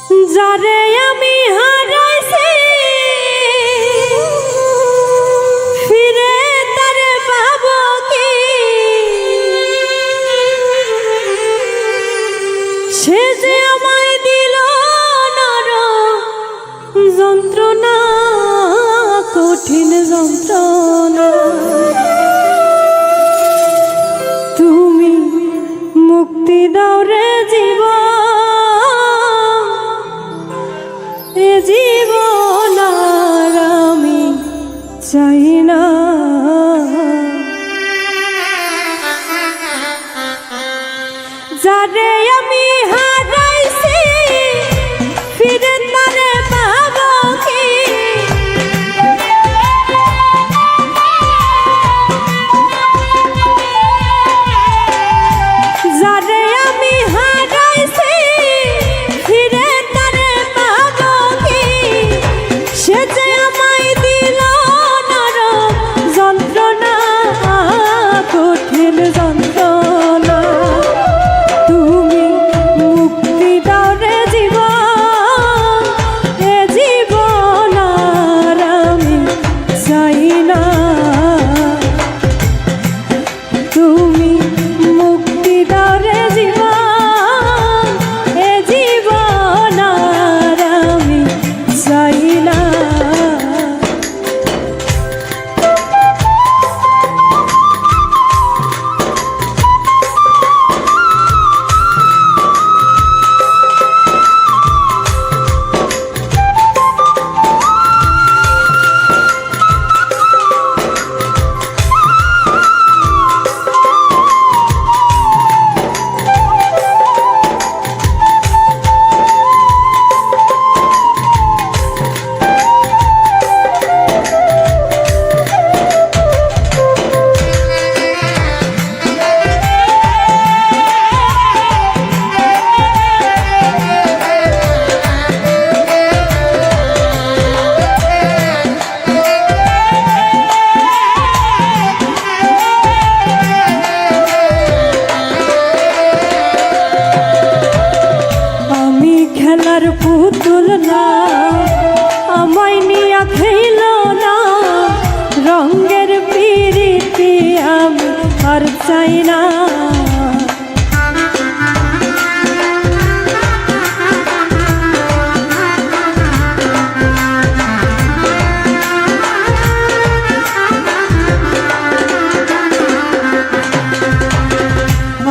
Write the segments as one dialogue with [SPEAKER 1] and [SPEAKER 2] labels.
[SPEAKER 1] যারে আমি হারাইছি ফিরে তারে পাবো কি? সে যে আমায় দিল যন্ত্রণা, কঠিন যন্ত্রণা। তুমি মুক্তি দাও রে জীবন, এ জীবন আর আমি চাই না। যারে আমি হারাইছি ফিরে তারে পাবো কি? যারে আমি হারাইছি ফিরে তারে পাবো কি? সে যে আমায় দিল নরম যন্ত্রণা, কঠিন যন্ত্রণা। তুমি মুক্তি দাও রে জীবন, এ জীবন আর আমি চাই না। তুমি মুক্তি দাও রে জীবন, এ জীবন আর আমি চাই না। খেলার পুতুল না, আমায় নিয়া খেল না, রঙের পিরিতি আমি আর চাই না।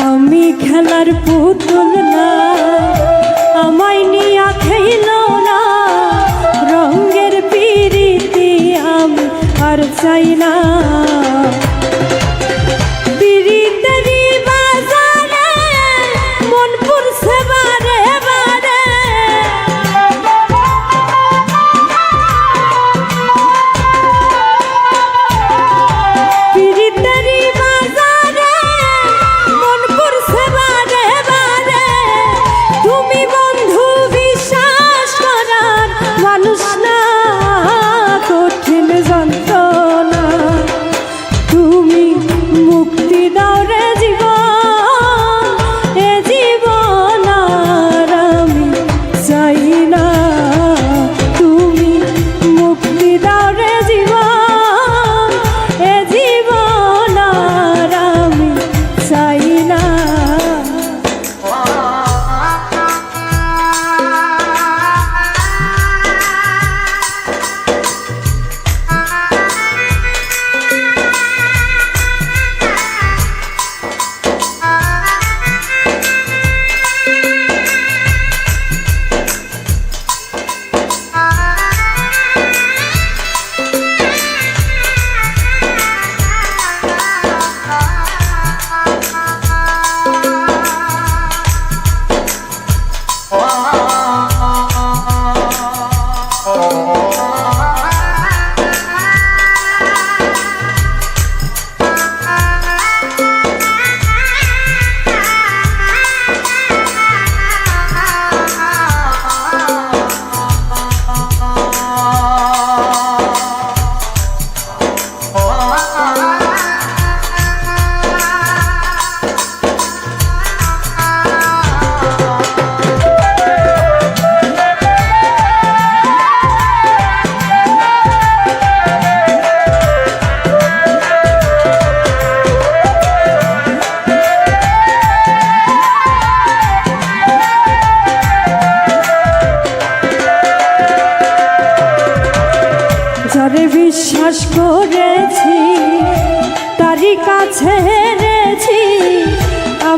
[SPEAKER 1] আমি খেলার পুতুল না, আমায় নিয়া খেল না,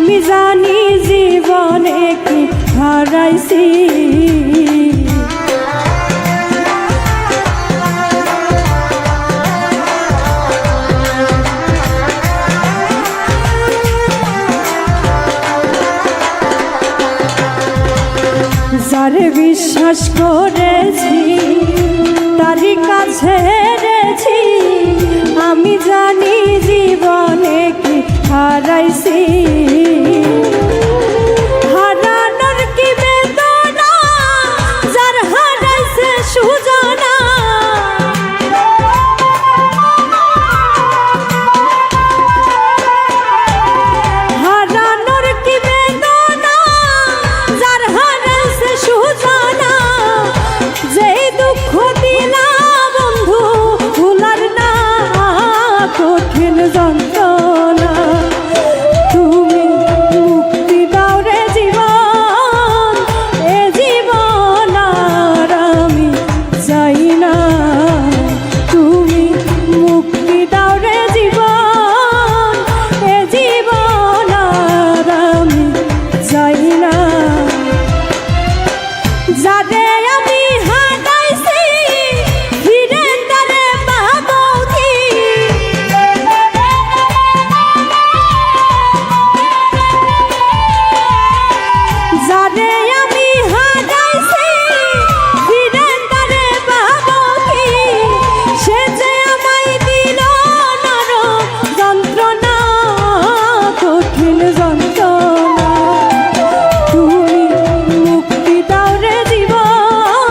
[SPEAKER 1] আমি জানি জীবনে কি হারাইছি। যারে বিশ্বাস করেছি তারই কাছে হেরেছি, আমি জানি জীবনে কি হারাইছি। হারানোর কি বেদনা, যার হারাইছে সুজানা। হারানোর কি বেদনা, যার হারাইছে সুজানা। যেই দুঃখ দিলা বন্ধু ভুলার না, কঠিন যন্ত্রণা। তুমি মুক্তি দাও রে জীবন, এ জীবন আর আমি চাই না। তুমি মুক্তি দাও রে জীবন, এ জীবন আর আমি চাই না। যারে আমি হারাইছি ফিরে তারে পাবো কি? যারে আমি হারাইছি ফিরে তারে পাবো কি? সে যে আমায় দিল নরম যন্ত্রণা, কঠিন যন্ত্রণা। তুমি মুক্তি দাও রে জীবন,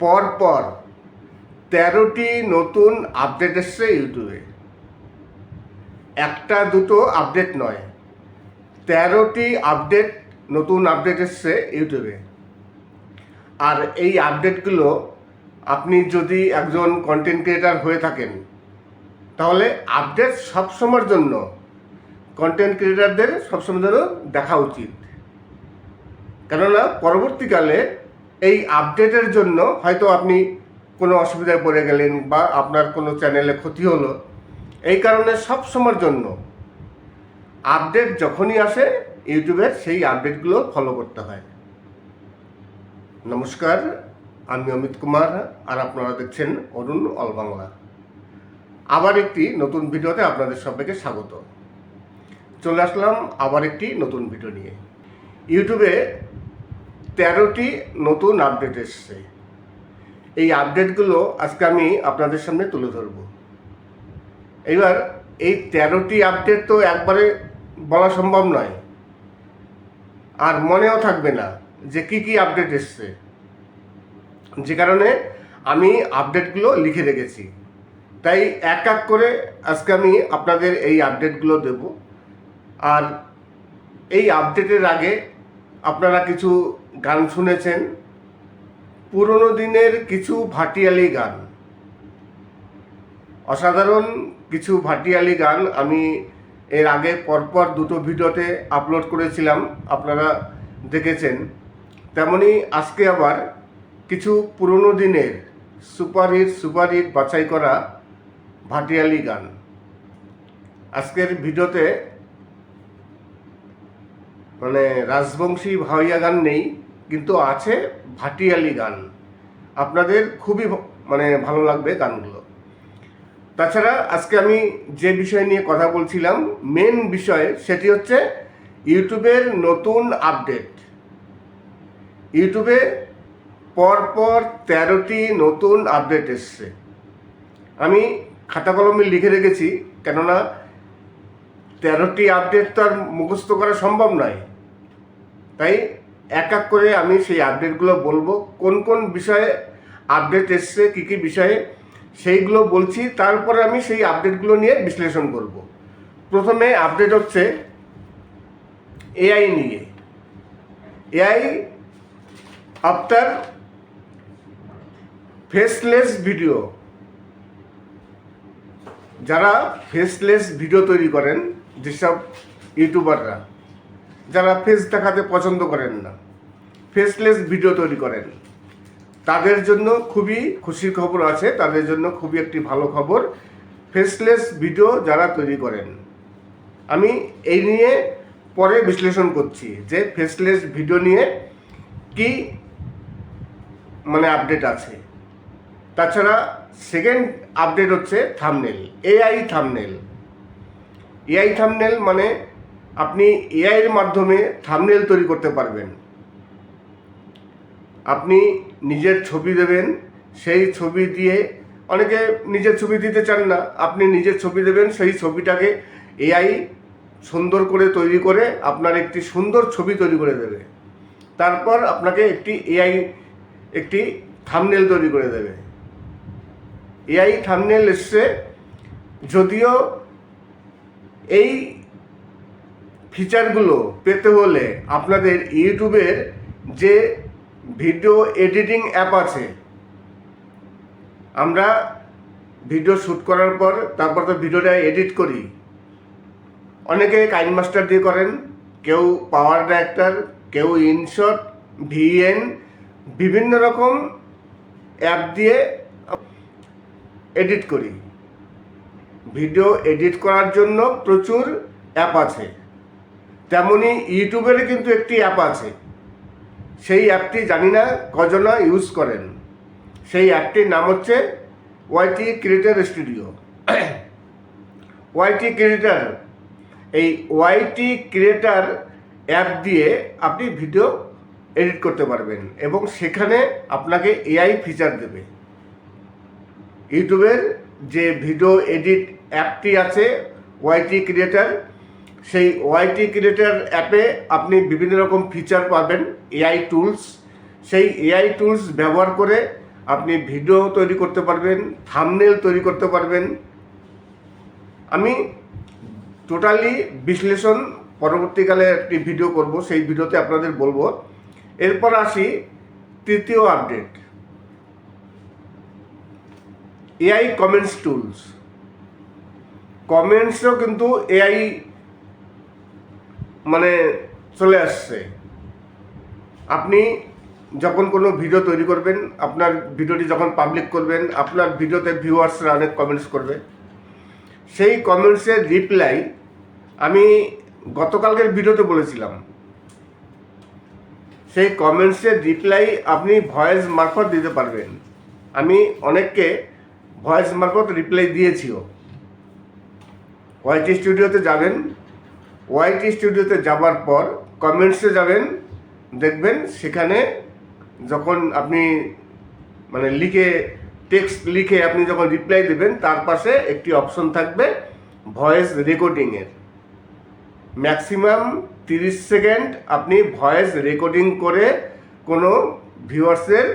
[SPEAKER 2] পরপর 13টি নতুন আপডেট এসছে ইউটিউবে। একটা দুটো আপডেট নয়, 13টি নতুন আপডেট এসছে ইউটিউবে। আর এই আপডেটগুলো আপনি যদি একজন কন্টেন্ট ক্রিয়েটার হয়ে থাকেন, তাহলে আপডেট সবসময়ের জন্য কন্টেন্ট ক্রিয়েটারদের সবসময় জন্য দেখা উচিত। কেননা পরবর্তীকালে এই আপডেটের জন্য হয়তো আপনি কোনো অসুবিধায় পড়ে গেলেন বা আপনার কোনো চ্যানেলে ক্ষতি হলো, এই কারণে সবসময়ের জন্য আপডেট যখনই আসে ইউটিউবের সেই আপডেটগুলো ফলো করতে হয়। নমস্কার, আমি অমিত কুমার, আর আপনারা দেখছেন অরুণ অল বাংলা। আবার একটি নতুন ভিডিওতে আপনাদের সবাইকে স্বাগত। চলে আসলাম আবার একটি নতুন ভিডিও নিয়ে। ইউটিউবে 13টি নতুন আপডেট এসছে। এই আপডেটগুলো আজকে আমি আপনাদের সামনে তুলে ধরব। এবার এই 13টি আপডেট তো একবারে বলা সম্ভব নয়, আর মনেও থাকবে না যে কি কি আপডেট এসছে, যে কারণে আমি আপডেটগুলো লিখে রেখেছি। তাই এক এক করে আজকে আমি আপনাদের এই আপডেটগুলো দেব। আর এই আপডেটের আগে আপনারা কিছু গান শুনেছেন, পুরনো দিনের কিছু ভাটিয়ালি গান, অসাধারণ কিছু ভাটিয়ালি গান আমি এর আগে পরপর দুটো ভিডিওতে আপলোড করেছিলাম, আপনারা দেখেছেন। তেমনি আজকে আবার কিছু পুরনো দিনের সুপারহিট বাছাই করা ভাটিয়ালি গান। আজকের ভিডিওতে মানে রাজবংশী ভাওয়াইয়া গান নেই, কিন্তু আছে ভাটিয়ালি গান। আপনাদের খুবই ভালো লাগবে গানগুলো। তাছাড়া আজকে আমি যে বিষয় নিয়ে কথা বলছিলাম, মেন বিষয়, সেটি হচ্ছে ইউটিউবের নতুন আপডেট। ইউটিউবে পরপর 13টি নতুন আপডেট এসছে। আমি খাতা কলমে লিখে রেখেছি, কেননা 13টি আপডেট তো আর মুখস্থ করা সম্ভব নয়। তাই এক এক করে আমি সেই আপডেটগুলো বলবো, কোন কোন বিষয়ে আপডেট এসছে, কী কী বিষয়ে, সেইগুলো বলছি। তারপরে আমি সেই আপডেটগুলো নিয়ে বিশ্লেষণ করব। প্রথমে আপডেট হচ্ছে এআই নিয়ে। AI after faceless video. যারা ফেসলেস ভিডিও তৈরি করেন, যেসব ইউটিউবাররা যারা ফেস দেখাতে পছন্দ করেন না, ফেসলেস ভিডিও তৈরি করেন, তাদের জন্য খুবই খুশির খবর আছে। তাদের জন্য খুবই একটি ভালো খবর। ফেসলেস ভিডিও যারা তৈরি করেন, আমি এই নিয়ে পরে বিশ্লেষণ করছি যে ফেসলেস ভিডিও নিয়ে কি আপডেট আছে। তাছাড়া সেকেন্ড আপডেট হচ্ছে thumbnail, AI thumbnail. AI thumbnail মানে আপনি এআইয়ের মাধ্যমে থাম্বনেল তৈরি করতে পারবেন। আপনি নিজের ছবি দেবেন, সেই ছবি দিয়ে, অনেকে নিজের ছবি দিতে চান না, আপনি নিজের ছবি দেবেন, সেই ছবিটাকে এআই সুন্দর করে তৈরি করে আপনার একটি সুন্দর ছবি তৈরি করে দেবে। তারপর আপনাকে এআই একটি থাম্বনেল তৈরি করে দেবে। এআই থাম্বনেল এসছে, যদিও এই ফিচারগুলো পেতে হলে আপনাদের ইউটিউবের যে ভিডিও এডিটিং অ্যাপ আছে, আমরা ভিডিও শ্যুট করার পর তারপর তো ভিডিওটা এডিট করি। অনেকে কাইনমাস্টার দিয়ে করেন, কেউ পাওয়ার ডাইরেক্টর, কেউ ইনশট, ভিএন, বিভিন্ন রকম অ্যাপ দিয়ে এডিট করি। ভিডিও এডিট করার জন্য প্রচুর অ্যাপ আছে। তেমনি ইউটিউবের কিন্তু একটি অ্যাপ আছে, সেই অ্যাপটি জানি না কজনা ইউজ করেন। সেই অ্যাপটির নাম হচ্ছে ওয়াইটি ক্রিয়েটর স্টুডিও। ওয়াইটি ক্রিয়েটর, এই ওয়াইটি ক্রিয়েটর অ্যাপ দিয়ে আপনি ভিডিও এডিট করতে পারবেন এবং সেখানে আপনাকে এআই ফিচার দেবে। ইউটিউবের যে ভিডিও এডিট অ্যাপটি আছে ওয়াইটি ক্রিয়েটর, সেই ওয়াইটি ক্রিয়েটর অ্যাপে আপনি বিভিন্ন রকম ফিচার পাবেন, এআই টুলস। সেই এআই টুলস ব্যবহার করে আপনি ভিডিও তৈরি করতে পারবেন, থাম্বনেল তৈরি করতে পারবেন। আমি টোটালি বিশ্লেষণ পরবর্তীকালে একটি ভিডিও করব, সেই ভিডিওতে আপনাদের বলবো। এরপর আসি তৃতীয় আপডেট, এআই কমেন্টস টুলস। কমেন্টসও কিন্তু এআই মানে চলে আসছে। আপনি যখন কোনো ভিডিও তৈরি করবেন, আপনার ভিডিওটি যখন পাবলিক করবেন, আপনার ভিডিওতে ভিউয়ার্সরা অনেক কমেন্টস করবে। সেই কমেন্টসের রিপ্লাই আমি গতকালকের ভিডিওতে বলেছিলাম, সেই কমেন্টসের রিপ্লাই আপনি ভয়েস মারফত দিতে পারবেন। আমি অনেককে ভয়েস মারফত রিপ্লাই দিয়েছিও। ওয়াইটি স্টুডিওতে যাবেন, ওয়াইটি স্টুডিওতে যাবার পর কমেন্টসে যাবেন, দেখবেন সেখানে যখন আপনি মানে টেক্সট লিখে আপনি যখন রিপ্লাই দেবেন, তার পাশে একটি অপশন থাকবে ভয়েস রেকর্ডিংয়ের। ম্যাক্সিমাম 30 সেকেন্ড আপনি ভয়েস রেকর্ডিং করে কোনো ভিউয়ার্সের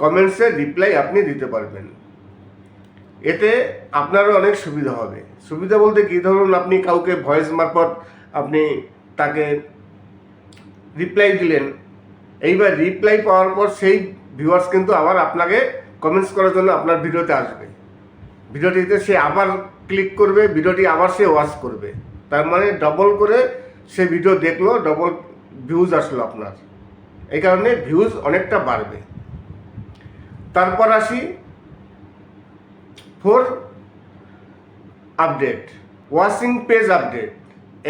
[SPEAKER 2] কমেন্টসের রিপ্লাই আপনি দিতে পারবেন। এতে আপনারও অনেক সুবিধা হবে। সুবিধা বলতে কি, ধরুন আপনি কাউকে ভয়েস মারফত আপনি তাকে রিপ্লাই দিলেন, এইবার রিপ্লাই পাওয়ার পর সেই ভিউয়ার্স কিন্তু আবার আপনাকে কমেন্টস করার জন্য আপনার ভিডিওতে আসবে। ভিডিওটিতে সে আবার ক্লিক করবে, ভিডিওটি আবার সে ওয়াচ করবে। তার মানে ডবল করে সে ভিডিও দেখলো, ডবল ভিউজ আসলো আপনার। এই কারণে ভিউজ অনেকটা বাড়বে। তারপর আসি 4 আপডেট, ওয়াচিং পেজ আপডেট।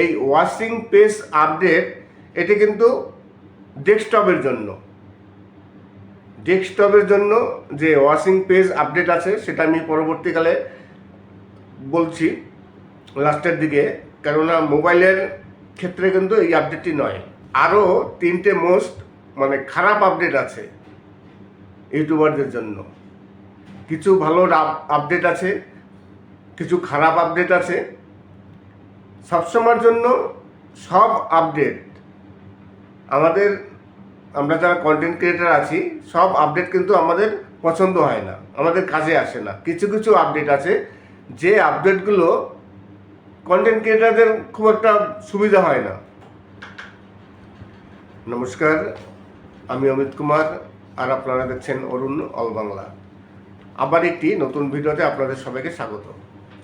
[SPEAKER 2] এই ওয়াচিং পেজ আপডেট এটি কিন্তু ডেস্কটপের জন্য। ডেস্কটপের জন্য যে ওয়াচিং পেজ আপডেট আছে সেটা আমি পরবর্তীকালে বলছি লাস্টের দিকে, কেননা মোবাইলের ক্ষেত্রে কিন্তু এই আপডেটটি নয়। আরও 3টে মোস্ট মানে খারাপ আপডেট আছে ইউটিউবারদের জন্য। কিছু ভালো আপডেট আছে, কিছু খারাপ আপডেট আছে। সবসময়ের জন্য সব আপডেট আমরা যারা কন্টেন্ট ক্রিয়েটার আছি, সব আপডেট কিন্তু আমাদের পছন্দ হয় না, আমাদের কাজে আসে না। কিছু কিছু আপডেট আছে যে আপডেটগুলো কন্টেন্ট ক্রিয়েটারদের খুব একটা সুবিধা হয় না। নমস্কার, আমি অমিত কুমার, আর আপনারা দেখছেন অরুণ অল বাংলা। আবার একটি নতুন ভিডিওতে আপনাদের সবাইকে স্বাগত।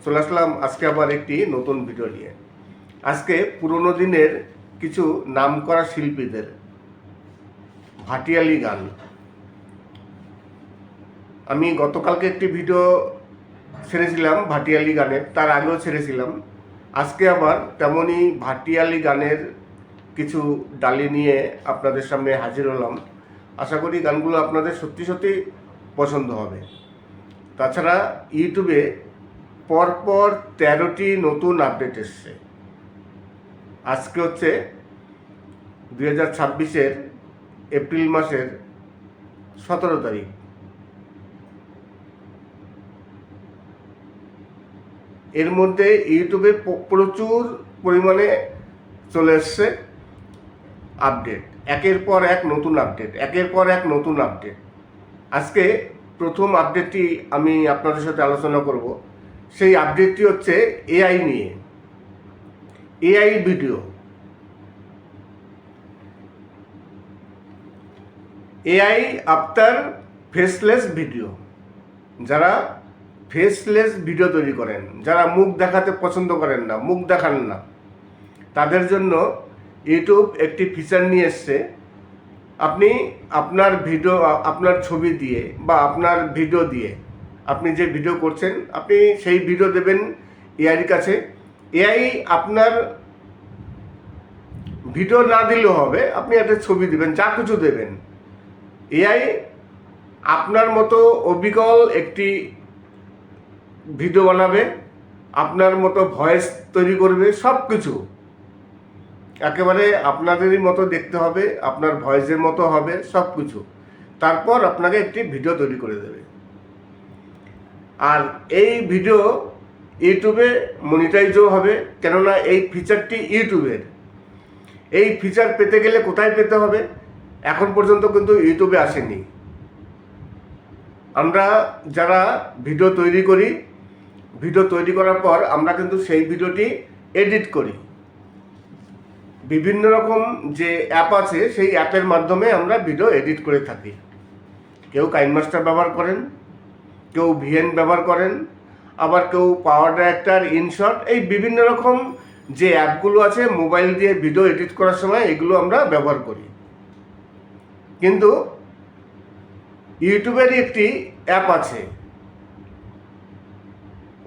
[SPEAKER 2] চলে আসলাম আজকে আবার একটি নতুন ভিডিও নিয়ে। আজকে পুরোনো দিনের কিছু নামকরা শিল্পীদের ভাটিয়ালি গান। আমি গতকালকে একটি ভিডিও ছেড়েছিলাম ভাটিয়ালি গানের, তার আগেও ছেড়েছিলাম। আজকে আবার তেমনই ভাটিয়ালি গানের কিছু ডালি নিয়ে আপনাদের সামনে হাজির হলাম। আশা করি গানগুলো আপনাদের সত্যি সত্যি পছন্দ হবে। তাছাড়া ইউটিউবে পরপর 13টি নতুন আপডেট এসছে। আজকে হচ্ছে 2026-এর এপ্রিল মাসের 17 তারিখ। এর মধ্যে ইউটিউবে প্রচুর পরিমাণে চলে এসছে আপডেট, একের পর এক নতুন আপডেট, একের পর এক নতুন আপডেট। আজকে প্রথম আপডেটটি আমি আপনাদের সাথে আলোচনা করব। সেই আপডেটটি হচ্ছে এআই নিয়ে, AI video. AI after faceless video. যারা ফেসলেস ভিডিও তৈরি করেন, যারা মুখ দেখাতে পছন্দ করেন না, মুখ দেখান না, তাদের জন্য ইউটিউব একটি ফিচার নিয়ে এসছে। আপনি আপনার ভিডিও, আপনার ছবি দিয়ে বা আপনার ভিডিও দিয়ে, আপনি যে ভিডিও করছেন, আপনি সেই ভিডিও দেবেন এআইয়ের কাছে। এআই আপনার ভিডিও না দিলেও হবে, আপনি একটা ছবি দেবেন, যা কিছু দেবেন, এআই আপনার মতো অবিকল একটি ভিডিও বানাবে, আপনার মতো ভয়েস তৈরি করবে, সব কিছু একেবারে আপনাদেরই মতো দেখতে হবে, আপনার ভয়েসের মতো হবে সব কিছু। তারপর আপনাকে একটি ভিডিও তৈরি করে দেবে। আর এই ভিডিও ইউটিউবে মনিটাইজও হবে, কেননা এই ফিচারটি ইউটিউবের। এই ফিচার পেতে গেলে কোথায় পেতে হবে? এখন পর্যন্ত কিন্তু ইউটিউবে আসেনি। আমরা যারা ভিডিও তৈরি করি, ভিডিও তৈরি করার পর আমরা কিন্তু সেই ভিডিওটি এডিট করি। বিভিন্ন রকম যে অ্যাপ আছে সেই অ্যাপের মাধ্যমে আমরা ভিডিও এডিট করে থাকি। কেউ কাইনমাস্টার ব্যবহার করেন, কেউ ভিএন ব্যবহার করেন, আবার কেউ পাওয়ার ডাইরেক্টর, ইনশট, এই বিভিন্ন রকম যে অ্যাপগুলো আছে মোবাইল দিয়ে ভিডিও এডিট করার সময় এগুলো আমরা ব্যবহার করি। কিন্তু ইউটিউবেরই একটি অ্যাপ আছে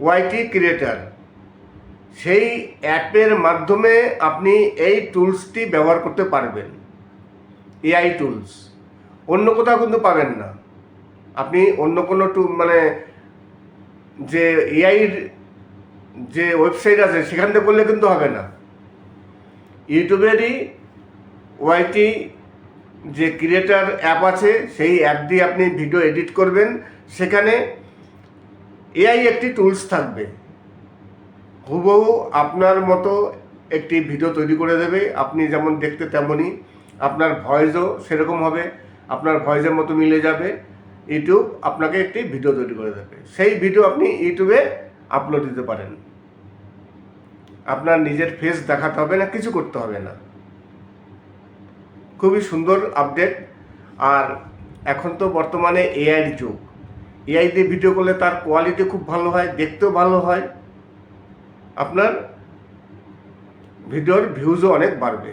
[SPEAKER 2] ওয়াইটি ক্রিয়েটার। সেই অ্যাপের মাধ্যমে আপনি এই টুলসটি ব্যবহার করতে পারবেন, এআই টুলস। অন্য কোথাও কিন্তু পাবেন না। আপনি অন্য কোনো যে এআইর যে ওয়েবসাইট আছে সেখান থেকে করলে কিন্তু হবে না। ইউটিউবেরই ওয়াইটি যে ক্রিয়েটার অ্যাপ আছে সেই অ্যাপ দিয়ে আপনি ভিডিও এডিট করবেন। সেখানে এআই একটি টুলস থাকবে, হুবহু আপনার মতো একটি ভিডিও তৈরি করে দেবে। আপনি যেমন দেখতে তেমনই, আপনার ভয়েসও সেরকম হবে, আপনার ভয়েসের মতো মিলে যাবে। ইউটিউব আপনাকে একটি ভিডিও তৈরি করে দেবে। সেই ভিডিও আপনি ইউটিউবে আপলোড দিতে পারেন। আপনার নিজের ফেস দেখাতে হবে না, কিছু করতে হবে না। খুবই সুন্দর আপডেট। আর এখন তো বর্তমানে এআইয়ের যুগ। এআই দিয়ে ভিডিও করলে তার কোয়ালিটি খুব ভালো হয়, দেখতেও ভালো হয়, আপনার ভিডিওর ভিউজও অনেক বাড়বে।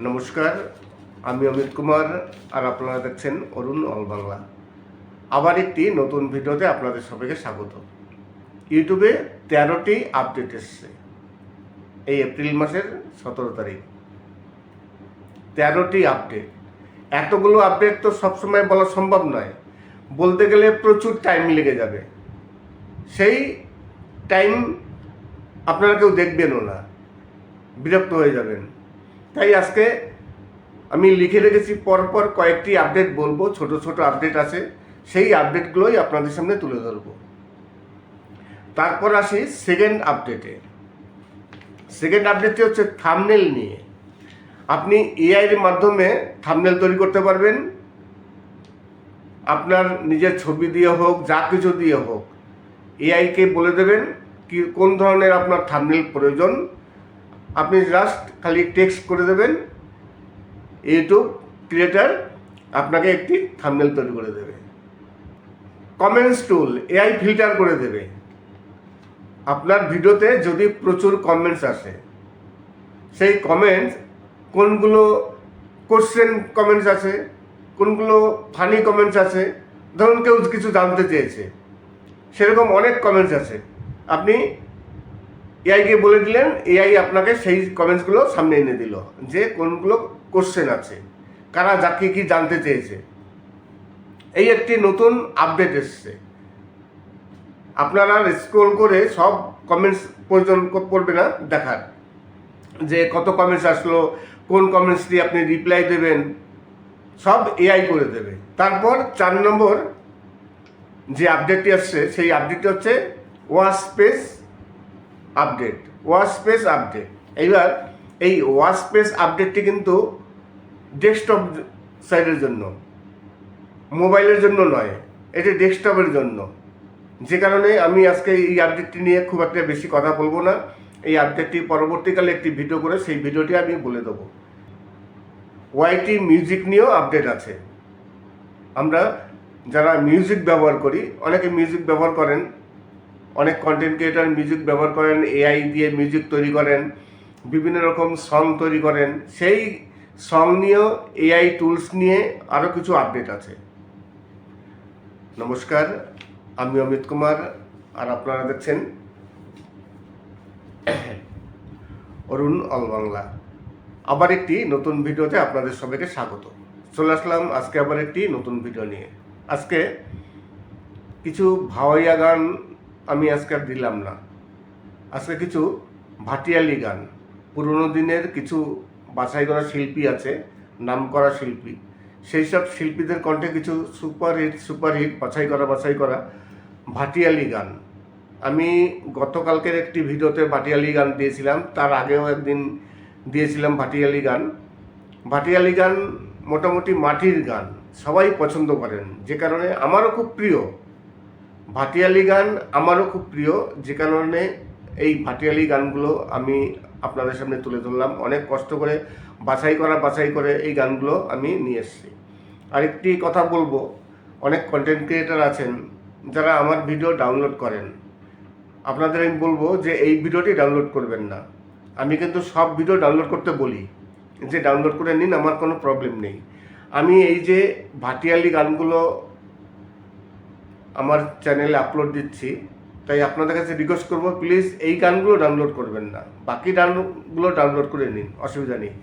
[SPEAKER 2] নমস্কার, আমি অমিত কুমার, আর আপনারা দেখছেন অরুণ অল বাংলা। আবার একটি নতুন ভিডিওতে আপনাদের সবাইকে স্বাগত। ইউটিউবে 13টি আপডেট এসছে এই এপ্রিল মাসের 17 তারিখ। 13টি আপডেট। এতগুলো আপডেট তো সবসময় বলা সম্ভব নয়, বলতে গেলে প্রচুর টাইম লেগে যাবে। সেই টাইম আপনারা কেউ দেখবেনও না, বিরক্ত হয়ে যাবেন। তাই আজকে আমি লিখে রেখেছি পরপর কয়েকটি আপডেট বলবো, ছোট ছোট আপডেট আছে, সেই আপডেটগুলোই আপনাদের সামনে তুলে ধরবো। তারপর আসি সেকেন্ড আপডেটে। সেকেন্ড আপডেটটি হচ্ছে থাম্বনেল নিয়ে। আপনি এআইয়ের মাধ্যমে থাম্বনেল তৈরি করতে পারবেন। আপনার নিজের ছবি দিয়ে হোক, যা কিছু দিয়ে হোক, এআইকে বলে দেবেন কি কোন ধরনের আপনার থাম্বনেল প্রয়োজন। আপনি জাস্ট খালি টেক্সট করে দেবেন, ইউটিউব ক্রিয়েটার আপনাকে একটি থাম্বনেল তৈরি করে দেবে। কমেন্টস টুল, এআই ফিল্টার করে দেবে। আপনার ভিডিওতে যদি প্রচুর কমেন্টস আসে, সেই কমেন্টস কোনগুলো কোশ্চেন কমেন্টস আছে, কোনগুলো ফানি কমেন্টস আছে, ধরুন কেউ কিছু জানতে চেয়েছে, সেরকম অনেক কমেন্টস আছে। আপনি এআইকে বলে দিলেন, এআই আপনাকে সেই কমেন্টসগুলো সামনে এনে দিল যে কোনগুলো কোশ্চেন আছে, কারা যাকে কি জানতে চেয়েছে। এই একটি নতুন আপডেট এসছে। আপনারা স্ক্রল করে সব কমেন্টস প্রয়োজন পড়বে না দেখার, যে কত কমেন্টস আসলো, কোন কমেন্টসটি আপনি রিপ্লাই দেবেন, সব এআই করে দেবে। তারপর 4 নম্বর যে আপডেটটি আসছে সেই আপডেটটি হচ্ছে watch space update. Watch space update. এইবার এই ওয়াচ স্পেস আপডেটটি কিন্তু ডেস্কটপ সাইডের জন্য, মোবাইলের জন্য নয়, এটি ডেস্কটপের জন্য। যে কারণে আমি আজকে এই আপডেটটি নিয়ে খুব একটা বেশি কথা বলবো না। এই আপডেটটি পরবর্তীকালে একটি ভিডিও করে সেই ভিডিওটি আমি বলে দেবো। ওয়াইটি মিউজিক নিয়েও আপডেট আছে। আমরা যারা মিউজিক ব্যবহার করি, অনেকে মিউজিক ব্যবহার করেন, অনেক কন্টেন্ট ক্রিয়েটার মিউজিক ব্যবহার করেন, এআই দিয়ে মিউজিক তৈরি করেন, বিভিন্ন রকম সং তৈরি করেন। সেই সং নিয়েও এআই টুলস নিয়ে আরও কিছু আপডেট আছে। নমস্কার, আমি অমিত কুমার, আর আপনারা দেখছেন অরুণ অল বাংলা। আবার একটি নতুন ভিডিওতে আপনাদের সবাইকে স্বাগত। চলে আসলাম আজকে আবার একটি নতুন ভিডিও নিয়ে। আজকে কিছু ভাওয়াইয়া গান আমি আজকে আর দিলাম না। আজকে কিছু ভাটিয়ালি গান, পুরনো দিনের কিছু বাছাই করা শিল্পী আছে, নামকরা শিল্পী, সেই সব শিল্পীদের কণ্ঠে কিছু সুপারহিট বাছাই করা ভাটিয়ালি গান। আমি গতকালকের একটি ভিডিওতে ভাটিয়ালি গান দিয়েছিলাম, তার আগেও একদিন দিয়েছিলাম ভাটিয়ালি গান। ভাটিয়ালি গান মোটামুটি মাটির গান, সবাই পছন্দ করেন, যে কারণে আমারও খুব প্রিয় ভাটিয়ালি গান, আমারও খুব প্রিয়, যে কারণে এই ভাটিয়ালি গানগুলো আমি আপনাদের সামনে তুলে ধরলাম। অনেক কষ্ট করে বাছাই করে এই গানগুলো আমি নিয়ে এসেছি। আরেকটি কথা বলবো, অনেক কন্টেন্ট ক্রিয়েটার আছেন যারা আমার ভিডিও ডাউনলোড করেন, আপনাদের আমি বলবো যে এই ভিডিওটি ডাউনলোড করবেন না। আমি কিন্তু সব ভিডিও ডাউনলোড করতে বলি যে ডাউনলোড করে নিন, আমার কোনো প্রবলেম নেই। আমি এই যে ভাটিয়ালি গানগুলো আমার চ্যানেলে আপলোড দিচ্ছি, তাই আপনাদের কাছে রিকোয়েস্ট করবো প্লিজ এই গানগুলো ডাউনলোড করবেন না, বাকি গানগুলো ডাউনলোড করে নিন, অসুবিধা নেই।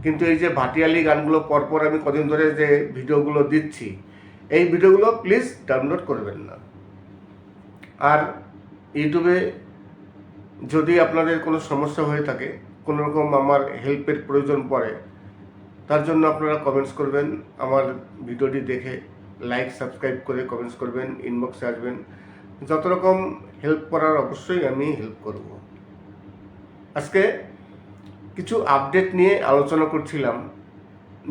[SPEAKER 2] কিন্তু এই যে ভাটিয়ালি গানগুলো পরপর আমি কদিন ধরে যে ভিডিওগুলো দিচ্ছি, এই ভিডিওগুলো প্লিজ ডাউনলোড করবেন না। আর ইউটিউবে যদি আপনাদের কোনো সমস্যা হয়ে থাকে, কোনো রকম আমার হেল্পের প্রয়োজন পড়ে, তার জন্য আপনারা কমেন্টস করবেন, আমার ভিডিওটি দেখে লাইক সাবস্ক্রাইব করে কমেন্টস করবেন, ইনবক্সে আসবেন, যত রকম হেল্প করার অবশ্যই আমি হেল্প করব। আজকে কিছু আপডেট নিয়ে আলোচনা করছিলাম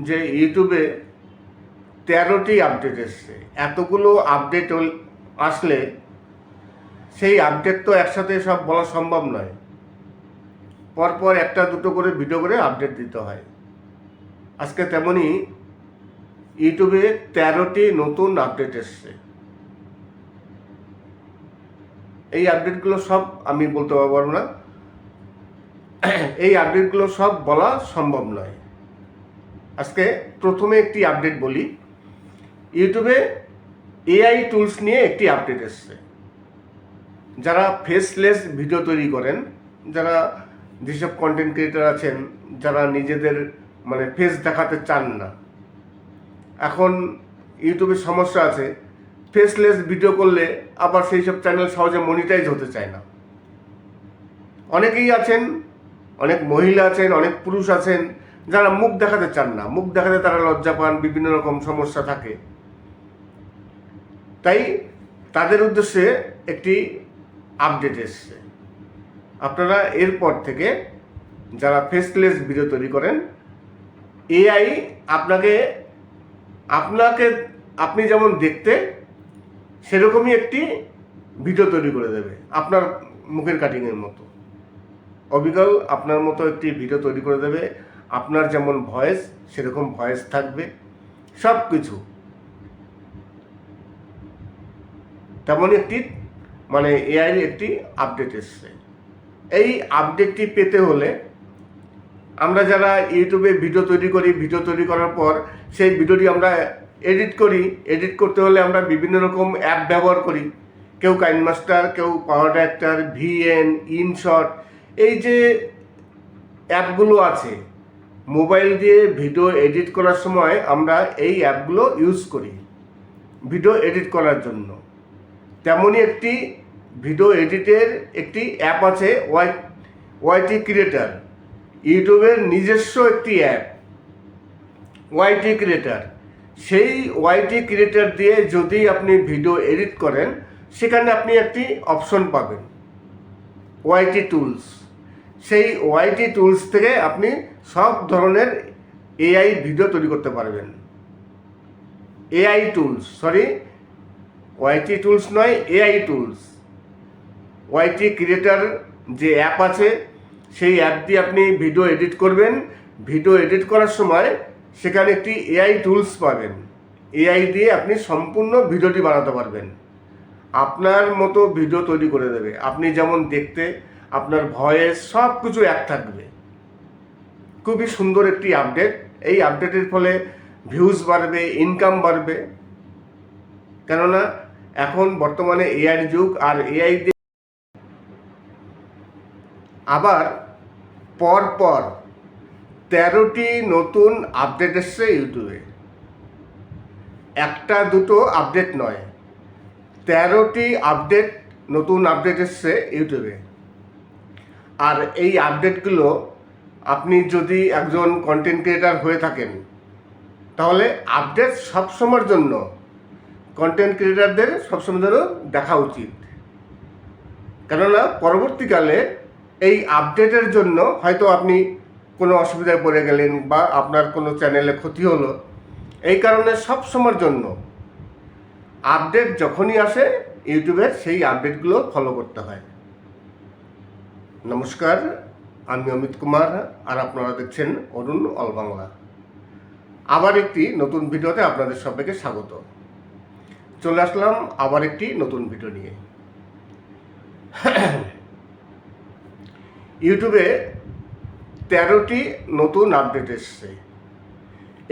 [SPEAKER 2] যে ইউটিউবে 13টি আপডেট এসছে। এতগুলো আপডেট আসলে সেই আপডেট তো একসাথে সব বলা সম্ভব নয়, পরপর একটা দুটো করে ভিডিও করে আপডেট দিতে হয়। আজকে তেমনই ইউটিউবে 13টি নতুন আপডেট এসছে। এই আপডেটগুলো সব আমি বলতে পারবো না, এই আপডেটগুলো সব বলা সম্ভব নয়। আজকে প্রথমে একটি আপডেট বলি। ইউটিউবে এআই টুলস নিয়ে একটি আপডেট এসছে। যারা ফেসলেস ভিডিও তৈরি করেন, যারা যেসব কন্টেন্ট ক্রিয়েটার আছেন, যারা নিজেদের মানে ফেস দেখাতে চান না, এখন ইউটিউবে সমস্যা আছে, ফেসলেস ভিডিও করলে আবার সেই সব চ্যানেল সহজে মনিটাইজ হতে চায় না। অনেকেই আছেন, অনেক মহিলা আছেন, অনেক পুরুষ আছেন যারা মুখ দেখাতে চান না, মুখ দেখাতে তারা লজ্জা পান, বিভিন্ন রকম সমস্যা থাকে। তাই তাদের উদ্দেশ্যে একটি আপডেট এসছে। আপনারা এরপর থেকে যারা ফেসলেস ভিডিও তৈরি করেন, এআই আপনি যেমন দেখতে সেরকমই একটি ভিডিও তৈরি করে দেবে, আপনার মুখের কাটিংয়ের মতো অবিকল আপনার মতো একটি ভিডিও তৈরি করে দেবে। আপনার যেমন ভয়েস সেরকম ভয়েস থাকবে, সব কিছু তেমনই একটি মানে এআইয়ের একটি আপডেট এসছে। এই আপডেটটি পেতে হলে আমরা যারা ইউটিউবে ভিডিও তৈরি করার পর সেই ভিডিওটি আমরা এডিট করতে হলে আমরা বিভিন্ন রকম অ্যাপ ব্যবহার করি। কেউ কাইনমাস্টার, কেউ পাওয়ার ডাইরেক্টর, ভিএন, ইনশট, এই যে অ্যাপগুলো আছে, মোবাইল দিয়ে ভিডিও এডিট করার সময় আমরা এই অ্যাপগুলো ইউজ করি ভিডিও এডিট করার জন্য। তেমনই একটি ভিডিও এডিটের একটি অ্যাপ আছে, ওয়াইটি ক্রিয়েটার, ইউটিউবের নিজস্ব একটি অ্যাপ ওয়াইটি ক্রিয়েটার। সেই ওয়াইটি ক্রিয়েটার দিয়ে যদি আপনি ভিডিও এডিট করেন, সেখানে আপনি একটি অপশন পাবেন ওয়াইটি টুলস। সেই ওয়াইটি টুলস থেকে আপনি সব ধরনের এআই ভিডিও তৈরি করতে পারবেন। এআই টুলস, ওয়াইটি টুলস নয়, এআই টুলস। ওয়াইটি ক্রিয়েটার যে অ্যাপ আছে, সেই অ্যাপ দিয়ে আপনি ভিডিও এডিট করবেন। ভিডিও এডিট করার সময় সেখানে একটি এআই টুলস পাবেন। এআই দিয়ে আপনি সম্পূর্ণ ভিডিওটি বানাতে পারবেন, আপনার মতো ভিডিও তৈরি করে দেবে। আপনি যেমন দেখতে, আপনার ভয়েস সব কিছু এক থাকবে। খুবই সুন্দর একটি আপডেট। এই আপডেটের ফলে ভিউজ বাড়বে, ইনকাম বাড়বে, কেননা এখন বর্তমানে এআইয়ের যুগ। আর এআই দিয়ে আবার পরপর 13টি নতুন আপডেট এসছে ইউটিউবে। একটা দুটো আপডেট নয়, 13টি নতুন আপডেট এসছে ইউটিউবে। আর এই আপডেটগুলো আপনি যদি একজন কন্টেন্ট ক্রিয়েটার হয়ে থাকেন, তাহলে আপডেট সবসময়ের জন্য কন্টেন্ট ক্রিয়েটারদের সবসময় জন্য দেখা উচিত। কেননা পরবর্তীকালে এই আপডেটের জন্য হয়তো আপনি কোনো অসুবিধায় পড়ে গেলেন বা আপনার কোনো চ্যানেলে ক্ষতি হলো, এই কারণে সব সময়ের জন্য আপডেট যখনই আসে ইউটিউবের সেই আপডেটগুলো ফলো করতে হয়। নমস্কার, আমি অমিত কুমার আর আপনারা দেখছেন অরুণ অল বাংলা। আবার একটি নতুন ভিডিওতে আপনাদের সবাইকে স্বাগত। চলে আসলাম আবার একটি নতুন ভিডিও নিয়ে। ইউটিউবে 13টি নতুন আপডেট এসছে।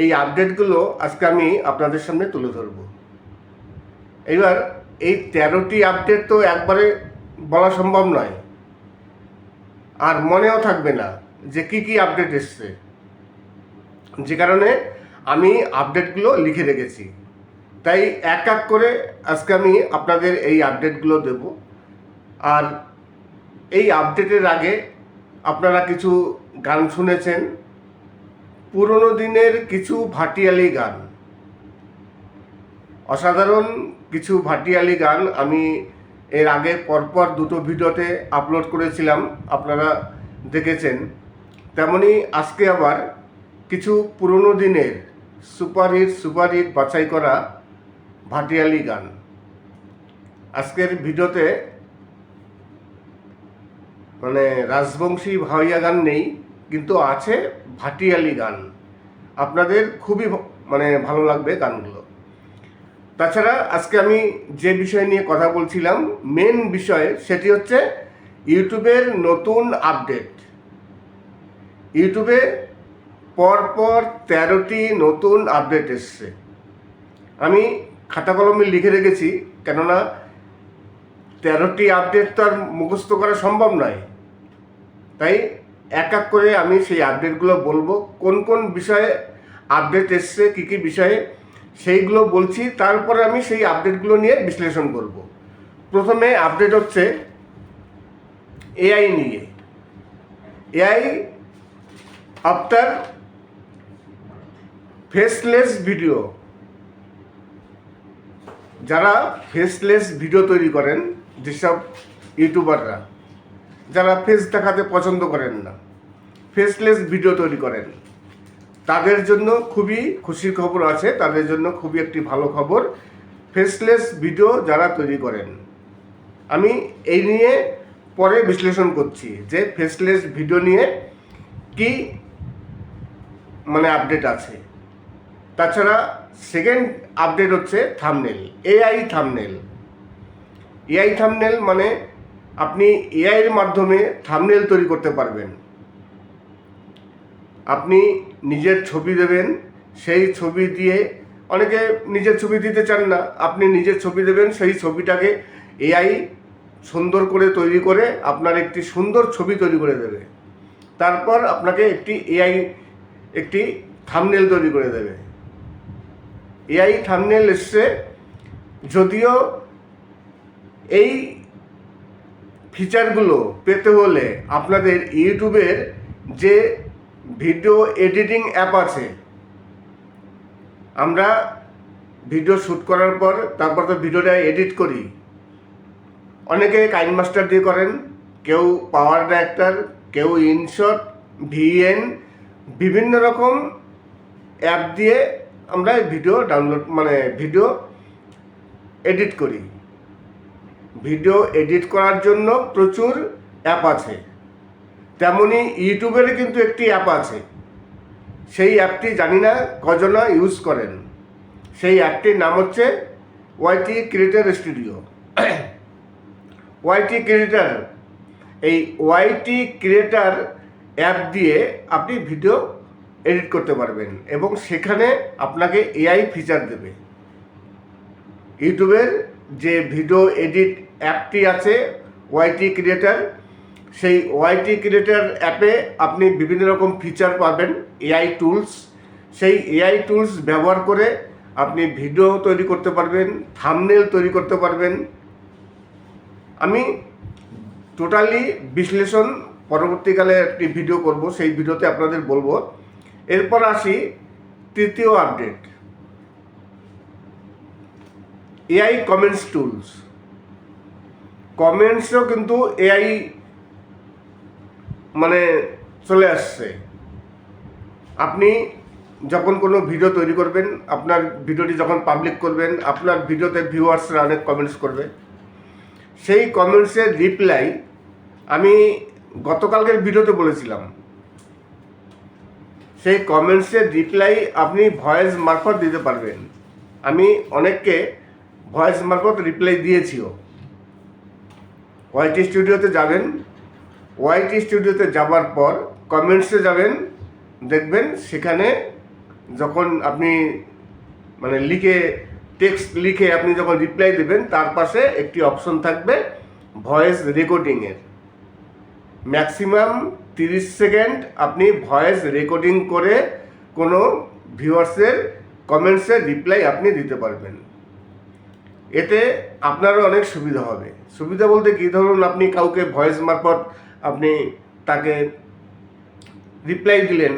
[SPEAKER 2] এই আপডেটগুলো আজকে আমি আপনাদের সামনে তুলে ধরব। এবার এই 13টি আপডেট তো একবারে বলা সম্ভব নয়, আর মনেও থাকবে না যে কি কি আপডেট এসছে, যে কারণে আমি আপডেটগুলো লিখে রেখেছি। তাই এক এক করে আজকে আমি আপনাদের এই আপডেটগুলো দেব। আর এই আপডেটের আগে আপনারা কিছু গান শুনেছেন, পুরনো দিনের কিছু ভাটিয়ালি গান, অসাধারণ কিছু ভাটিয়ালি গান আমি এর আগে পরপর দুটো ভিডিওতে আপলোড করেছিলাম, আপনারা দেখেছেন। তেমনি আজকে আবার কিছু পুরনো দিনের সুপারহিট বাছাই করা ভাটিয়ালি গান। আজকের ভিডিওতে মানে রাজবংশী ভাওয়াইয়া গান নেই, কিন্তু আছে ভাটিয়ালি গান। আপনাদের খুবই ভালো লাগবে গানগুলো। তাছাড়া আজকে আমি যে বিষয় নিয়ে কথা বলছিলাম, মেন বিষয় সেটি হচ্ছে ইউটিউবের নতুন আপডেট। ইউটিউবে পরপর 13টি নতুন আপডেট এসছে। আমি খাতা কলমে লিখে রেখেছি, কেননা 13টি আপডেট তো আর মুখস্থ করা সম্ভব নয়। তাই এক এক করে আমি সেই আপডেটগুলো বলবো, কোন কোন বিষয়ে আপডেট এসছে, কী কী বিষয়ে সেইগুলো বলছি। তারপরে আমি সেই আপডেটগুলো নিয়ে বিশ্লেষণ করব। প্রথমে আপডেট হচ্ছে এআই নিয়ে। AI after faceless video. যারা ফেসলেস ভিডিও তৈরি করেন, যেসব ইউটিউবাররা যারা ফেস দেখাতে পছন্দ করেন না, ফেসলেস ভিডিও তৈরি করেন, তাদের জন্য খুবই খুশির খবর আছে। তাদের জন্য খুবই একটি ভালো খবর। ফেসলেস ভিডিও যারা তৈরি করেন, আমি এই নিয়ে পরে বিশ্লেষণ করছি যে ফেসলেস ভিডিও নিয়ে কি আপডেট আছে। তাছাড়া সেকেন্ড আপডেট হচ্ছে thumbnail, AI thumbnail. AI thumbnail মানে আপনি এআইয়ের মাধ্যমে থাম্বনেল তৈরি করতে পারবেন। আপনি নিজের ছবি দেবেন, সেই ছবি দিয়ে, অনেকে নিজের ছবি দিতে চান না, আপনি নিজের ছবি দেবেন, সেই ছবিটাকে এআই সুন্দর করে তৈরি করে আপনার একটি সুন্দর ছবি তৈরি করে দেবে। তারপর আপনাকে এআই একটি থাম্বনেল তৈরি করে দেবে। এআই থাম্বনেল এসছে, যদিও এই ফিচারগুলো পেতে হলে আপনাদের ইউটিউবের যে ভিডিও এডিটিং অ্যাপ আছে, আমরা ভিডিও শ্যুট করার পর তারপর তো ভিডিওটা এডিট করি। অনেকে কাইনমাস্টার দিয়ে করেন, কেউ পাওয়ার ডাইরেক্টর, কেউ ইনশট, ভিএন, বিভিন্ন রকম অ্যাপ দিয়ে আমরা ভিডিও ডাউনলোড ভিডিও এডিট করি। ভিডিও এডিট করার জন্য প্রচুর অ্যাপ আছে। তেমনি ইউটিউবের কিন্তু একটি অ্যাপ আছে, সেই অ্যাপটি জানি না কজনা ইউজ করেন। সেই অ্যাপটির নাম হচ্ছে ওয়াইটি ক্রিয়েটর স্টুডিও। ওয়াইটি ক্রিয়েটর, এই ওয়াইটি ক্রিয়েটর অ্যাপ দিয়ে আপনি ভিডিও এডিট করতে পারবেন এবং সেখানে আপনাকে এআই ফিচার দেবে। ইউটিউবের যে ভিডিও এডিট অ্যাপটি আছে ওয়াইটি ক্রিয়েটর, সেই ওয়াইটি ক্রিয়েটর অ্যাপে আপনি বিভিন্ন রকম ফিচার পাবেন, এআই টুলস। সেই এআই টুলস ব্যবহার করে আপনি ভিডিও তৈরি করতে পারবেন, থাম্বনেল তৈরি করতে পারবেন। আমি টোটালি বিশ্লেষণ পরবর্তীকালে একটি ভিডিও করব, সেই ভিডিওতে আপনাদের বলবো। এরপর আসি তৃতীয় আপডেট, এআই কমেন্টস টুলস। কমেন্টসও কিন্তু এআই চলে আসছে। আপনি যখন কোনো ভিডিও তৈরি করবেন, আপনার ভিডিওটি যখন পাবলিক করবেন, আপনার ভিডিওতে ভিউয়ার্সরা অনেক কমেন্টস করবে। সেই কমেন্টসের রিপ্লাই আমি গতকালকের ভিডিওতে বলেছিলাম, সেই কমেন্টসের রিপ্লাই আপনি ভয়েস মারফত দিতে পারবেন। আমি অনেককে ভয়েস মারফত রিপ্লাই দিয়েছিও। ওয়াইটি স্টুডিওতে যাবেন, ওয়াইটি স্টুডিওতে যাওয়ার পর কমেন্টসে যাবেন, দেখবেন সেখানে যখন আপনি মানে টেক্সট লিখে আপনি যখন রিপ্লাই দেবেন, তার পাশে একটি অপশন থাকবে ভয়েস রেকর্ডিংয়ের। ম্যাক্সিমাম 30 সেকেন্ড আপনি ভয়েস রেকর্ডিং করে কোনো ভিউয়ার্সের কমেন্টসের রিপ্লাই আপনি দিতে পারবেন। এতে আপনারও অনেক সুবিধা হবে। সুবিধা বলতে কী, ধরুন আপনি কাউকে ভয়েস মারফত আপনি তাকে রিপ্লাই দিলেন,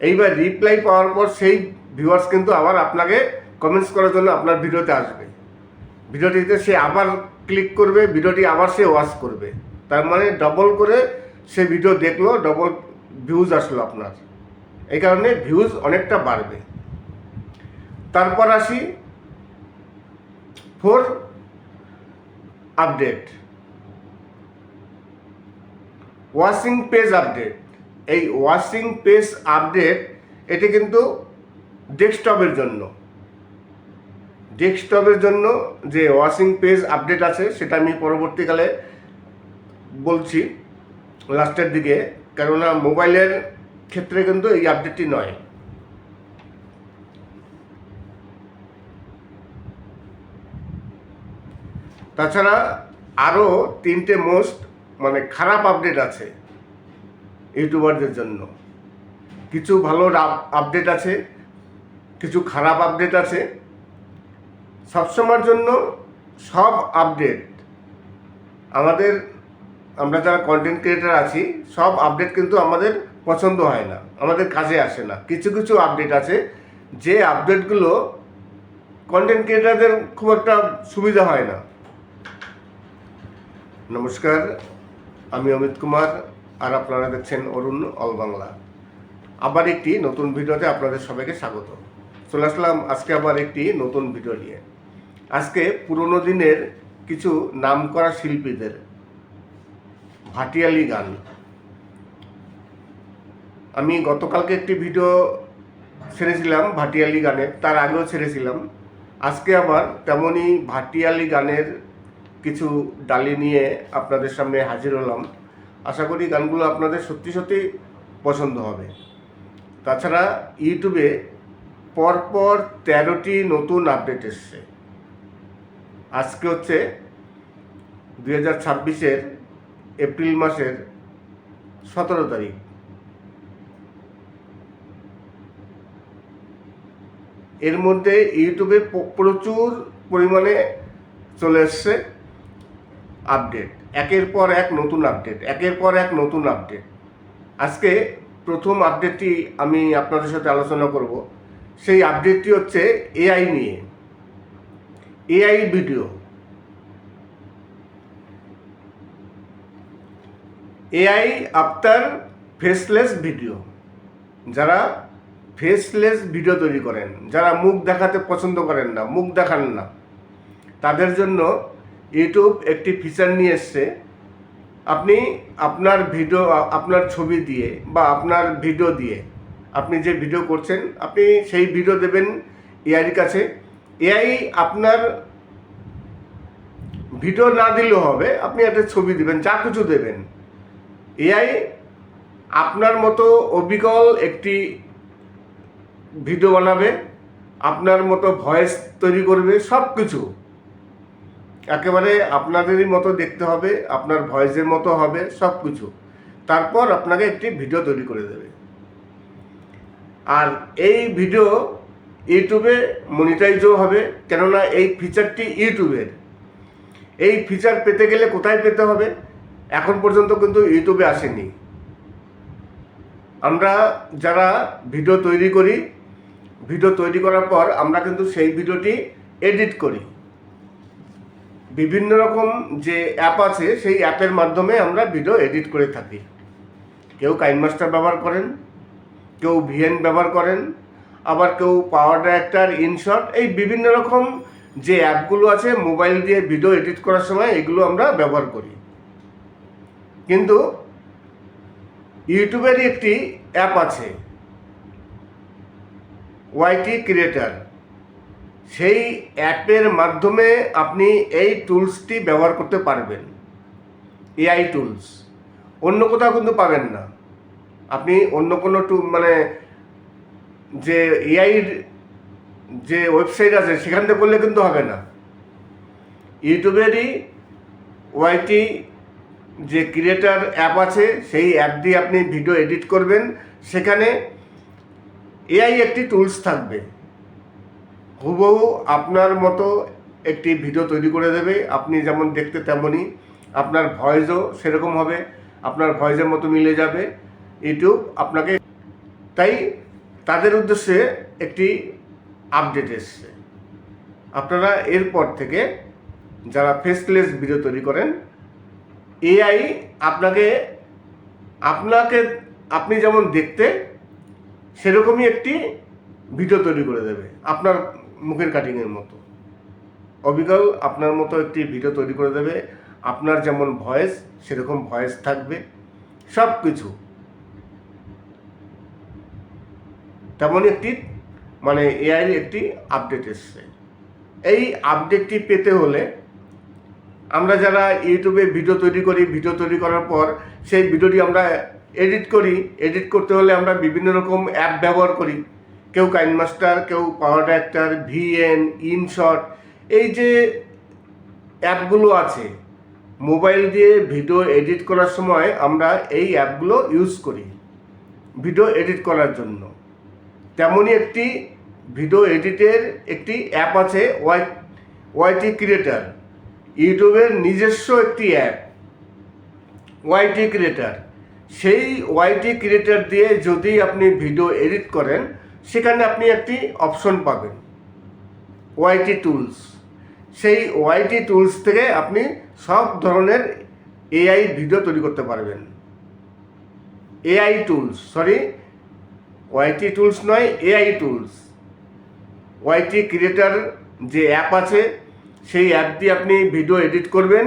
[SPEAKER 2] এইবার রিপ্লাই পাওয়ার পর সেই ভিউয়ার্স কিন্তু আবার আপনাকে কমেন্টস করার জন্য আপনার ভিডিওতে আসবে। ভিডিওটিতে সে আবার ক্লিক করবে, ভিডিওটি আবার সে ওয়াচ করবে। তার মানে ডবল করে সে ভিডিও দেখলো, ডবল ভিউজ আসলো আপনার। এই কারণে ভিউজ অনেকটা বাড়বে। তারপর আসি 4 আপডেট, ওয়াচিং পেজ আপডেট। এই ওয়াচিং পেজ আপডেট এটি কিন্তু ডেস্কটপের জন্য। ডেস্কটপের জন্য যে ওয়াচিং পেজ আপডেট আছে সেটা আমি পরবর্তীকালে বলছি লাস্টের দিকে, কেননা মোবাইলের ক্ষেত্রে কিন্তু এই আপডেটটি নয়। তাছাড়া আরও 3টে মোস্ট মানে খারাপ আপডেট আছে ইউটিউবারদের জন্য। কিছু ভালো আপডেট আছে, কিছু খারাপ আপডেট আছে। সবসময়ের জন্য সব আপডেট আমরা যারা কন্টেন্ট ক্রিয়েটার আছি, সব আপডেট কিন্তু আমাদের পছন্দ হয় না, আমাদের কাজে আসে না। কিছু কিছু আপডেট আছে যে আপডেটগুলো কন্টেন্ট ক্রিয়েটারদের খুব একটা সুবিধা হয় না। নমস্কার, আমি অমিত কুমার, আর আপনারা দেখছেন অরুণ অল বাংলা। আবার একটি নতুন ভিডিওতে আপনাদের সবাইকে স্বাগত। চলে আসলাম আজকে আবার একটি নতুন ভিডিও নিয়ে। আজকে পুরনো দিনের কিছু নামকরা শিল্পীদের ভাটিয়ালি গান। আমি গতকালকে একটি ভিডিও ছেড়েছিলাম ভাটিয়ালি গানের, তার আগেও ছেড়েছিলাম। আজকে আবার তেমনই ভাটিয়ালি গানের কিছু ডালি নিয়ে আপনাদের সামনে হাজির হলাম। আশা করি গানগুলো আপনাদের সত্যি সত্যি পছন্দ হবে। তাছাড়া ইউটিউবে পরপর 13টি নতুন আপডেট এসছে। আজকে হচ্ছে 2026-এর এপ্রিল মাসের 17 তারিখ। এর মধ্যে ইউটিউবে প্রচুর পরিমাণে চলে এসছে আপডেট, একের পর এক নতুন আপডেট, একের পর এক নতুন আপডেট। আজকে প্রথম আপডেটটি আমি আপনাদের সাথে আলোচনা করব। সেই আপডেটটি হচ্ছে এআই নিয়ে। AI video, AI after faceless video. যারা ফেসলেস ভিডিও তৈরি করেন, যারা মুখ দেখাতে পছন্দ করেন না, মুখ দেখান না, তাদের জন্য ইউটিউব একটি ফিচার নিয়ে এসছে। আপনি আপনার ভিডিও, আপনার ছবি দিয়ে বা আপনার ভিডিও দিয়ে, আপনি যে ভিডিও করছেন, আপনি সেই ভিডিও দেবেন এআইয়ের কাছে। এআই আপনার ভিডিও না দিলেও হবে, আপনি একটা ছবি দেবেন, যা কিছু দেবেন, এআই আপনার মতো অবিকল একটি ভিডিও বানাবে, আপনার মতো ভয়েস তৈরি করবে, সব কিছু একেবারে আপনাদেরই মতো দেখতে হবে, আপনার ভয়েসের মতো হবে সব কিছু। তারপর আপনাকে একটি ভিডিও তৈরি করে দেবে। আর এই ভিডিও ইউটিউবে মনিটাইজও হবে, কেননা এই ফিচারটি ইউটিউবের। এই ফিচার পেতে গেলে কোথায় পেতে হবে? এখন পর্যন্ত কিন্তু ইউটিউবে আসেনি। আমরা যারা ভিডিও তৈরি করি, ভিডিও তৈরি করার পর আমরা কিন্তু সেই ভিডিওটি এডিট করি। বিভিন্ন রকম যে অ্যাপ আছে, সেই অ্যাপের মাধ্যমে আমরা ভিডিও এডিট করে থাকি। কেউ কাইনমাস্টার ব্যবহার করেন, কেউ ভিএন ব্যবহার করেন, আবার কেউ পাওয়ার ডাইরেক্টর, ইনশট, এই বিভিন্ন রকম যে অ্যাপগুলো আছে মোবাইল দিয়ে ভিডিও এডিট করার সময় এগুলো আমরা ব্যবহার করি। কিন্তু ইউটিউবেরই একটি অ্যাপ আছে ওয়াইটি ক্রিয়েটার। সেই অ্যাপের মাধ্যমে আপনি এই টুলসটি ব্যবহার করতে পারবেন, এআই টুলস। অন্য কোথাও কিন্তু পাবেন না। আপনি অন্য কোনো যে এআইর যে ওয়েবসাইট আছে সেখান থেকে করলে কিন্তু হবে না। ইউটিউবেরই ওয়াইটি যে ক্রিয়েটার অ্যাপ আছে সেই অ্যাপ দিয়ে আপনি ভিডিও এডিট করবেন। সেখানে এআই একটি টুলস থাকবে, হুবহু আপনার মতো একটি ভিডিও তৈরি করে দেবে। আপনি যেমন দেখতে তেমনই, আপনার ভয়েসও সেরকম হবে, আপনার ভয়েসের মতো মিলে যাবে ইউটিউব আপনাকে। তাই তাদের উদ্দেশ্যে একটি আপডেট এসছে। আপনারা এরপর থেকে যারা ফেসলেস ভিডিও তৈরি করেন, এআই আপনাকে আপনি যেমন দেখতে সেরকমই একটি ভিডিও তৈরি করে দেবে, আপনার মুখের কাটিংয়ের মতো অবিকল আপনার মতো একটি ভিডিও তৈরি করে দেবে। আপনার যেমন ভয়েস সেরকম ভয়েস থাকবে, সব কিছু তেমনই একটি এআই একটি আপডেট এসছে। এই আপডেটটি পেতে হলে আমরা যারা ইউটিউবে ভিডিও তৈরি করার পর সেই ভিডিওটি আমরা এডিট করতে হলে আমরা বিভিন্ন রকম অ্যাপ ব্যবহার করি। কেউ কাইনমাস্টার, কেউ পাওয়ার ডাইরেক্টর, ভিএন, ইনশট, এই যে অ্যাপগুলো আছে মোবাইল দিয়ে ভিডিও এডিট করার সময় আমরা এই অ্যাপগুলো ইউজ করি ভিডিও এডিট করার জন্য। তেমনই একটি ভিডিও এডিটের একটি অ্যাপ আছে ওয়াইটি ক্রিয়েটার, ইউটিউবের নিজস্ব একটি অ্যাপ ওয়াইটি ক্রিয়েটার। সেই ওয়াইটি ক্রিয়েটার দিয়ে যদি আপনি ভিডিও এডিট করেন সেখানে আপনি একটি অপশন পাবেন ওয়াইটি টুলস। সেই ওয়াইটি টুলস থেকে আপনি সব ধরনের এআই ভিডিও তৈরি করতে পারবেন। এআই টুলস, ওয়াইটি টুলস নয়, এআই টুলস। ওয়াইটি ক্রিয়েটার যে অ্যাপ আছে সেই অ্যাপ দিয়ে আপনি ভিডিও এডিট করবেন।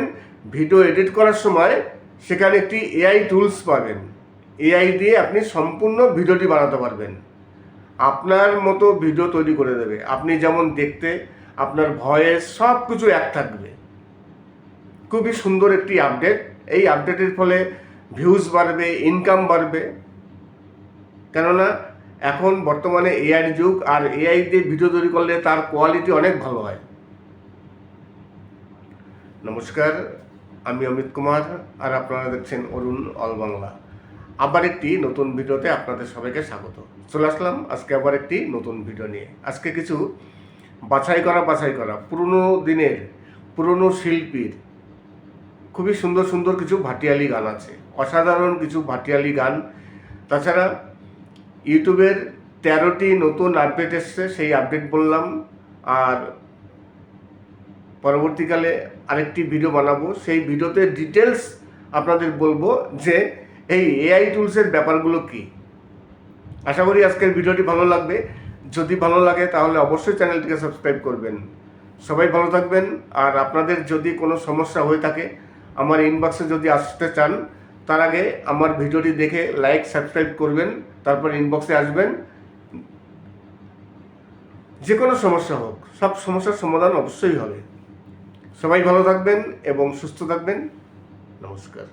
[SPEAKER 2] ভিডিও এডিট করার সময় সেখানে একটি এআই টুলস পাবেন। এআই দিয়ে আপনি সম্পূর্ণ ভিডিওটি বানাতে পারবেন, আপনার মতো ভিডিও তৈরি করে দেবে। আপনি যেমন দেখতে, আপনার ভয়েস সব কিছু এক থাকবে। খুবই সুন্দর একটি আপডেট। এই আপডেটের ফলে ভিউজ বাড়বে, ইনকাম বাড়বে। কেননা এখন বর্তমানে এআইয়ের যুগ, আর এআই দিয়ে ভিডিও তৈরি করলে তার কোয়ালিটি অনেক ভালো হয়। নমস্কার, আমি অমিত কুমার, আর আপনারা দেখছেন অরুণ অল বাংলা। আবার একটি নতুন ভিডিওতে আপনাদের সবাইকে স্বাগত। চলে আসলাম আজকে আবার একটি নতুন ভিডিও নিয়ে। আজকে কিছু বাছাই করা পুরনো দিনের পুরনো শিল্পীর খুবই সুন্দর সুন্দর কিছু ভাটিয়ালি গান আছে, অসাধারণ কিছু ভাটিয়ালি গান। তাছাড়া ইউটিউবের 13টি নতুন আপডেট এসছে, সেই আপডেট বললাম। আর পরবর্তীকালে আরেকটি ভিডিও বানাবো, সেই ভিডিওতে ডিটেলস আপনাদের বলবো যে এই এআই টুলসের ব্যাপারগুলো কি। আশা করি আজকের ভিডিওটি ভালো লাগবে। যদি ভালো লাগে তাহলে অবশ্যই চ্যানেলটিকে সাবস্ক্রাইব করবেন। সবাই ভালো থাকবেন। আর আপনাদের যদি কোনো সমস্যা হয়ে থাকে আমার ইনবক্সে যদি আসতে চান, তার আগে আমার ভিডিওটি দেখে লাইক সাবস্ক্রাইব করবেন, তারপর ইনবক্সে আসবেন। যে কোনো সমস্যা হোক, সব সমস্যার সমাধান অবশ্যই হবে। সবাই ভালো থাকবেন এবং সুস্থ থাকবেন। নমস্কার।